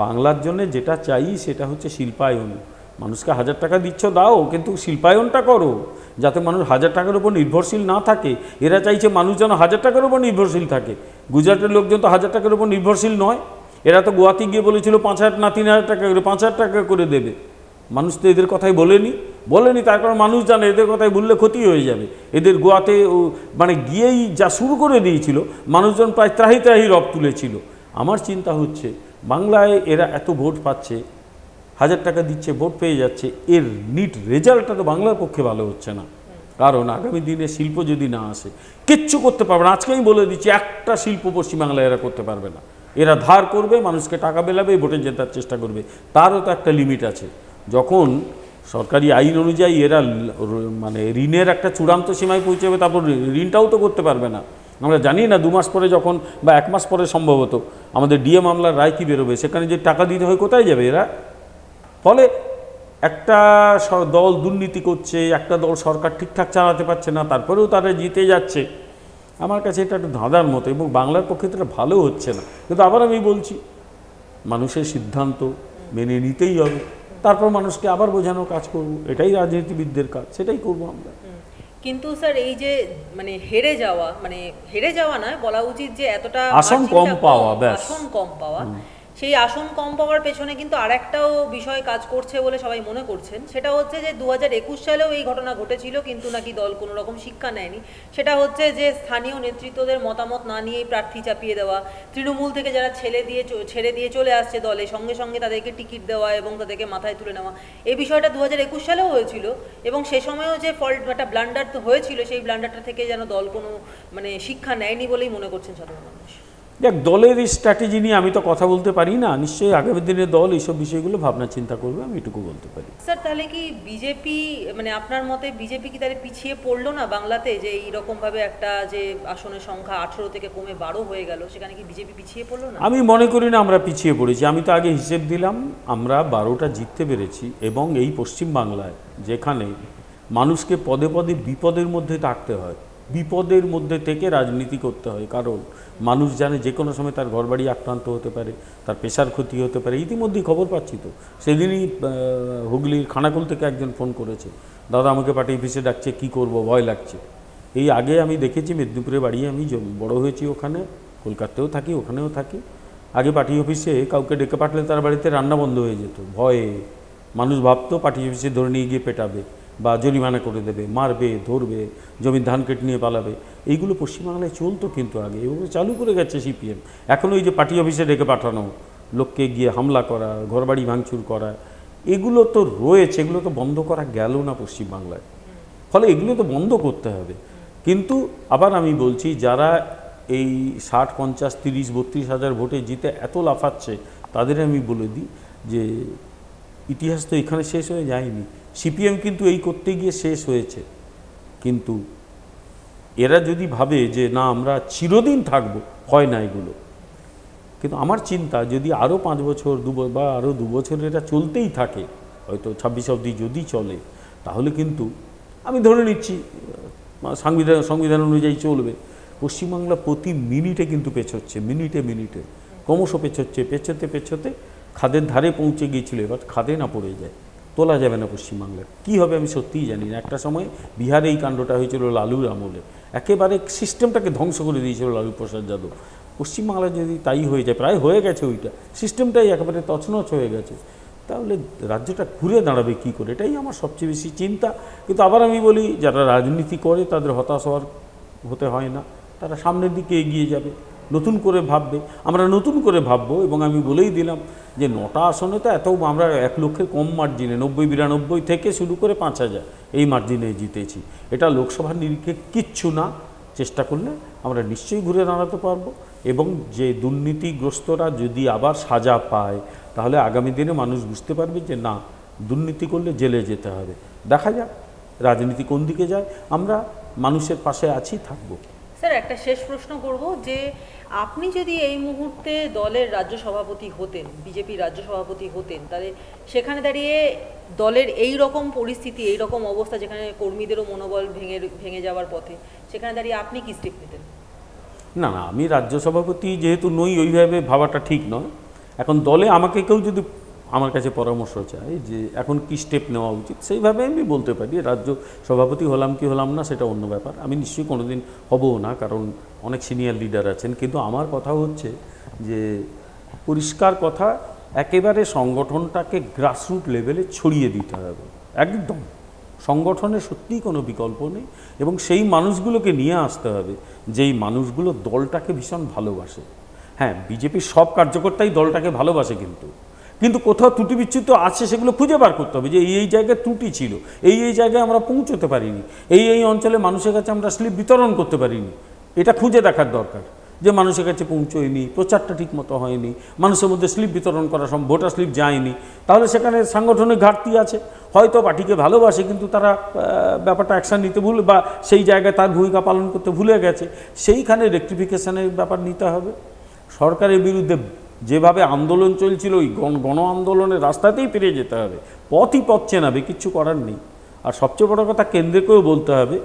বাংলার জন্য যেটা চাই সেটা হচ্ছে শিল্পায়ন। মানুষকে 1000 টাকা দিচ্ছ দাও, কিন্তু শিল্পায়নটা করো যাতে মানুষ 1000 টাকার উপর নির্ভরশীল না থাকে। এরা চাইছে মানুষ যেন 1000 টাকার উপর নির্ভরশীল থাকে। গুজরাটের লোকজন তো 1000 টাকার উপর নির্ভরশীল নয়। এরা তো গোয়াতে গিয়ে বলেছিল 5000 না 3000 টাকা করে, 5000 টাকা করে দেবে। মানুষ তো এদের কথাই বলেনি, তার কারণ মানুষ জানে এদের কথাই বললে ক্ষতি হয়ে যাবে। এদের গোয়াতে মানে গিয়েই যা শুরু করে দিয়েছিল, মানুষজন প্রায় ত্রাহি ত্রাহি রব তুলেছিল। আমার চিন্তা হচ্ছে বাংলায় এরা এত ভোট পাচ্ছে, 1000 টাকা দিচ্ছে, ভোট পেয়ে যাচ্ছে, এর নিট রেজাল্টটা তো বাংলার পক্ষে ভালো হচ্ছে না। কারণ আগামী দিনে শিল্প যদি না আসে কিচ্ছু করতে পারবে না। আজকে আমি বলে দিচ্ছি, একটা শিল্প পশ্চিমবাংলায় এরা করতে পারবে না। এরা ধার করবে, মানুষকে টাকা বেলাবে, ভোটে জেতার চেষ্টা করবে। তারও তো একটা লিমিট আছে। যখন সরকারি আইন অনুযায়ী এরা মানে ঋণের একটা চূড়ান্ত সীমায় পৌঁছাবে, তারপর ঋণটাও তো করতে পারবে না। আমরা জানি না 2 মাস পরে যখন বা 1 মাস পরে সম্ভবত আমাদের ডিএ মামলার রায় কী বেরোবে, সেখানে যে টাকা দিতে হয় কোথায় যাবে এরা? ফলে একটা দল দুর্নীতি করছে, একটা দল সরকার ঠিকঠাক চালাতে পারছে না, তারপরেও তারা জিতে যাচ্ছে। আমার কাছে এটা একটু ধাঁধার মতো, এবং বাংলার পক্ষে তো এটা ভালো হচ্ছে না। কিন্তু আবার আমি বলছি, মানুষের সিদ্ধান্ত মেনে নিতেই হবে, তারপর মানুষকে আবার বোঝানোর কাজ করব। এটাই রাজনীতিবিদদের কাজ, সেটাই করব আমরা। কিন্তু স্যার এই যে মানে হেরে যাওয়া নয়, বলা উচিত যে এতটা আসন কম পাওয়া, আসন কম পাওয়া, সেই আসন কম পাওয়ার পেছনে কিন্তু আরেকটাও বিষয় কাজ করছে বলে সবাই মনে করছেন। সেটা হচ্ছে যে 2021 সালেও এই ঘটনা ঘটেছিল, কিন্তু নাকি দল কোনো রকম শিক্ষা নেয়নি। সেটা হচ্ছে যে স্থানীয় নেতৃত্বদের মতামত না নিয়েই প্রার্থী চাপিয়ে দেওয়া, তৃণমূল থেকে যারা ছেড়ে দিয়ে চলে আসছে দলে, সঙ্গে সঙ্গে তাদেরকে টিকিট দেওয়া এবং তাদেরকে মাথায় তুলে নেওয়া। এই বিষয়টা 2021 সালেও হয়েছিল, এবং সে সময়ও যে একটা ব্লান্ডার তো হয়েছিল, সেই ব্লান্ডারটা থেকে যেন দল কোনো মানে শিক্ষা নেয়নি বলেই মনে করছেন সাধারণ মানুষ। দেখ, দলের স্ট্র্যাটেজি নিয়ে আমি তো কথা বলতে পারি না। নিশ্চয়ই আগামী দিনে দল এইসব বিষয়গুলো ভাবনা চিন্তা করবে, আমি এটুকু বলতে পারি। স্যার, তাহলে কি বিজেপি মানে আপনার মতে বিজেপি কি তাহলে পিছিয়ে পড়লো না বাংলাতে, যে এইরকমভাবে একটা যে আসনের সংখ্যা 18 থেকে কমে 12 হয়ে গেল, সেখানে কি বিজেপি পিছিয়ে পড়লো না? আমি মনে করি না আমরা পিছিয়ে পড়েছি। আমি তো আগে হিসেব দিলাম, আমরা 12টা জিততে পেরেছি, এবং এই পশ্চিমবাংলায় যেখানে মানুষকে পদে পদে বিপদের মধ্যে থাকতে হয়, বিপদের মধ্যে থেকে রাজনীতি করতে হয়, কারণ মানুষ জানে যে কোনো সময় তার ঘরবাড়ি আক্রান্ত হতে পারে, তার পেশার ক্ষতি হতে পারে। ইতিমধ্যেই খবর পাচ্ছি তো, সেদিনই হুগলির খানাকুল থেকে একজন ফোন করেছে, দাদা আমাকে পার্টি অফিসে ডাকছে, কী করব, ভয় লাগছে। এই আগে আমি দেখেছি মেদিনীপুরে বাড়ি, আমি বড় হয়েছি ওখানে, কলকাতাতেও থাকি, ওখানেও থাকি। আগে পার্টি অফিসে কাউকে ডেকে পাঠালে তার বাড়িতে রান্না বন্ধ হয়ে যেত ভয়ে। মানুষ ভাবতো পার্টি অফিসে ধরে নিয়ে গিয়ে পেটাবে বা জরিমানা করে দেবে, মারবে, ধরবে, জমির ধান কেটে নিয়ে পালাবে। এইগুলো পশ্চিমবাংলায় চলতো কিন্তু আগে, এগুলো চালু করে গেছে সিপিএম। এখন ওই যে পার্টি অফিসে ডেকে পাঠানো, লোককে গিয়ে হামলা করা, ঘরবাড়ি ভাঙচুর করা, এগুলো তো রয়েছে, এগুলো তো বন্ধ করা গেল না পশ্চিমবাংলায়। ফলে এগুলো তো বন্ধ করতে হবে। কিন্তু আবার আমি বলছি, যারা এই 60, 50, 30, 32 হাজার ভোটে জিতে এত লাফাচ্ছে, তাদের আমি বলে দিই যে ইতিহাস তো এখানে শেষ হয়ে যায়নি। সিপিএম কিন্তু এই করতে গিয়ে শেষ হয়েছে। কিন্তু এরা যদি ভাবে যে না আমরা চিরদিন থাকবো, হয় না এগুলো। কিন্তু আমার চিন্তা, যদি আরও 5 বছর বা আরও 2 বছর এটা চলতেই থাকে, হয়তো 26 অবধি যদি চলে, তাহলে কিন্তু আমি ধরে নিচ্ছি সংবিধান অনুযায়ী চলবে, পশ্চিমবাংলা প্রতি মিনিটে কিন্তু পেছোচ্ছে, মিনিটে ক্রমশ পেছোতে খাদের ধারে পৌঁছে গিয়েছিল। এবার খাদে না পড়ে যায়, তোলা যাবে না পশ্চিমবাংলায়। কী হবে আমি সত্যিই জানি না। একটা সময় বিহারে এই কাণ্ডটা হয়েছিল লালুর আমলে, একেবারে সিস্টেমটাকে ধ্বংস করে দিয়েছিল লালু প্রসাদ যাদব। পশ্চিমবাংলায় যদি তাই হয়ে যায়, প্রায় হয়ে গেছে, ওইটা সিস্টেমটাই একেবারে তছনছ হয়ে গেছে, তাহলে রাজ্যটা ঘুরে দাঁড়াবে কী করে, এটাই আমার সবচেয়ে বেশি চিন্তা। কিন্তু আবার আমি বলি, যারা রাজনীতি করে তাদের হতাশ হতে হয় না, তারা সামনের দিকে এগিয়ে যাবে, নতুন করে ভাববে। আমরা নতুন করে ভাববো। এবং আমি বলেই দিলাম যে 9টা আসনে তো এত আমরা 1 লক্ষের কম মার্জিনে 90-92 থেকে শুরু করে 5000 এই মার্জিনে জিতেছি। এটা লোকসভার নিরিখে কিচ্ছু না। চেষ্টা করলে আমরা নিশ্চয়ই ঘুরে দাঁড়াতে পারবো। এবং যে দুর্নীতিগ্রস্তরা যদি আবার সাজা পায়, তাহলে আগামী দিনে মানুষ বুঝতে পারবে যে না, দুর্নীতি করলে জেলে যেতে হবে। দেখা যাক রাজনীতি কোন দিকে যায়, আমরা মানুষের পাশে আছি, থাকবো। স্যার, একটা শেষ প্রশ্ন করব যে আপনি যদি এই মুহূর্তে দলের রাজ্য সভাপতি হতেন, বিজেপির রাজ্য সভাপতি হতেন, তাহলে সেখানে দাঁড়িয়ে দলের এই রকম পরিস্থিতি, এই রকম অবস্থা, যেখানে কর্মীদেরও মনোবল ভেঙে যাওয়ার পথে, সেখানে দাঁড়িয়ে আপনি কি স্টেপ নিতেন? না, আমি রাজ্য সভাপতি যেহেতু নই, ওইভাবে ভাবাটা ঠিক নয়। এখন দলে আমাকে কেউ যদি আমার কাছে পরামর্শ চায় যে এখন কি স্টেপ নেওয়া উচিত, সেইভাবে আমি বলতে পারি। রাজ্য সভাপতি হলাম কি হলাম না সেটা অন্য ব্যাপার, আমি নিশ্চয়ই কোনোদিন হবও না, কারণ অনেক সিনিয়র লিডার আছেন। কিন্তু আমার কথা হচ্ছে যে পরিষ্কার কথা, একেবারে সংগঠনটাকে গ্রাসরুট লেভেলে ছড়িয়ে দিতে হবে একদম। সংগঠনের সত্যিই কোনো বিকল্প নেই, এবং সেই মানুষগুলোকে নিয়ে আসতে হবে যেই মানুষগুলো দলটাকে ভীষণ ভালোবাসে। হ্যাঁ, বিজেপির সব কার্যকর্তাই দলটাকে ভালোবাসে, কিন্তু কোথাও ত্রুটি বিচ্যুত আছে, সেগুলো খুঁজে বার করতে হবে যে এই জায়গায় ত্রুটি ছিল, এই জায়গায় আমরা পৌঁছতে পারিনি, এই অঞ্চলে মানুষের কাছে আমরা স্লিপ বিতরণ করতে পারিনি। এটা খুঁজে দেখার দরকার যে মানুষের কাছে পৌঁছয়নি, প্রচারটা ঠিক মতো হয়নি, মানুষের মধ্যে স্লিপ বিতরণ করা সম্ভব, ভোটার স্লিপ যায়নি, তাহলে সেখানে সাংগঠনিক ঘাটতি আছে। হয়তো পার্টিকে ভালোবাসে, কিন্তু তারা ব্যাপারটা অ্যাকশান নিতে বা সেই জায়গায় তার ভূমিকা পালন করতে ভুলে গেছে, সেইখানে রেকটিফিকেশনের ব্যাপার নিতে হবে। সরকারের বিরুদ্ধে যেভাবে আন্দোলন চলছিল, ওই গণ আন্দোলনের রাস্তাতেই ফিরে যেতে হবে, পথই পথ চেনাবে, কিচ্ছু করার নেই। আর সবচেয়ে বড় কথা, কেন্দ্রকেও বলতে হবে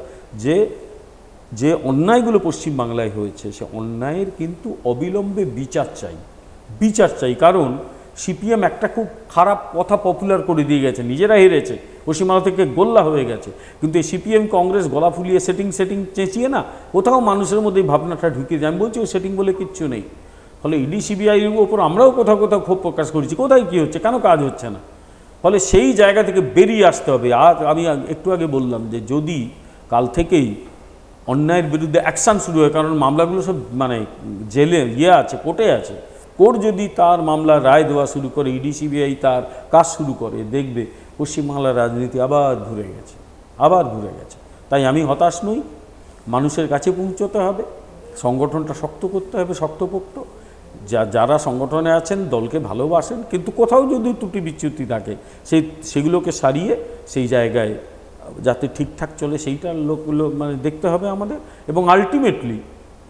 যে অন্যায়গুলো পশ্চিমবাংলায় হয়েছে, সে অন্যায়ের কিন্তু অবিলম্বে বিচার চাই। কারণ সিপিএম একটা খুব খারাপ কথা পপুলার করে দিয়ে গেছে, নিজেরা হেরেছে, পশ্চিমবাংলা থেকে গোল্লা হয়ে গেছে। কিন্তু এই সিপিএম কংগ্রেস গলা ফুলিয়ে সেটিং চেঁচিয়ে না, কোথাও মানুষের মধ্যে এই ভাবনাটা ঢুকিয়ে যায়। আমি বলছি ওই সেটিং বলে কিচ্ছু নেই। ফলে ইডি সিবিআইয়ের ওপর আমরাও কোথাও ক্ষোভ প্রকাশ করেছি, কোথায় কী হচ্ছে, কেন কাজ হচ্ছে না। ফলে সেই জায়গা থেকে বেরিয়ে আসতে হবে। আর আমি একটু আগে বললাম যে যদি কাল থেকেই অন্যায়ের বিরুদ্ধে অ্যাকশান শুরু হয়, কারণ মামলাগুলো সব জেলে আছে, কোর্টে আছে, কোর্ট যদি তার মামলার রায় দেওয়া শুরু করে, ইডি সিবিআই তার কাজ শুরু করে, দেখবে পশ্চিমবাংলার রাজনীতি আবার ঘুরে গেছে। তাই আমি হতাশ নই, মানুষের কাছে পৌঁছতে হবে, সংগঠনটা শক্ত করতে হবে, শক্তপোক্ত। যারা সংগঠনে আছেন দলকে ভালোবাসেন, কিন্তু কোথাও যদি ত্রুটি বিচ্যুতি থাকে, সেগুলোকে সারিয়ে সেই জায়গায় যাতে ঠিকঠাক চলে, সেইটা লোকগুলো দেখতে হবে আমাদের। এবং আলটিমেটলি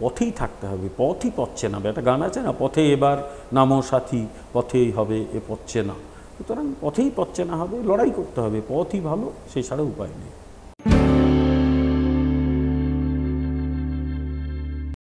পথেই থাকতে হবে, পথই পথ চেনাবে। একটা গান আছে না, পথে এবার নামো সাথী, পথেই হবে এ পথ চেনা। সুতরাং পথেই পথ চেনা হবে, লড়াই করতে হবে, পথই ভালো, সেই ছাড়া উপায় নেই।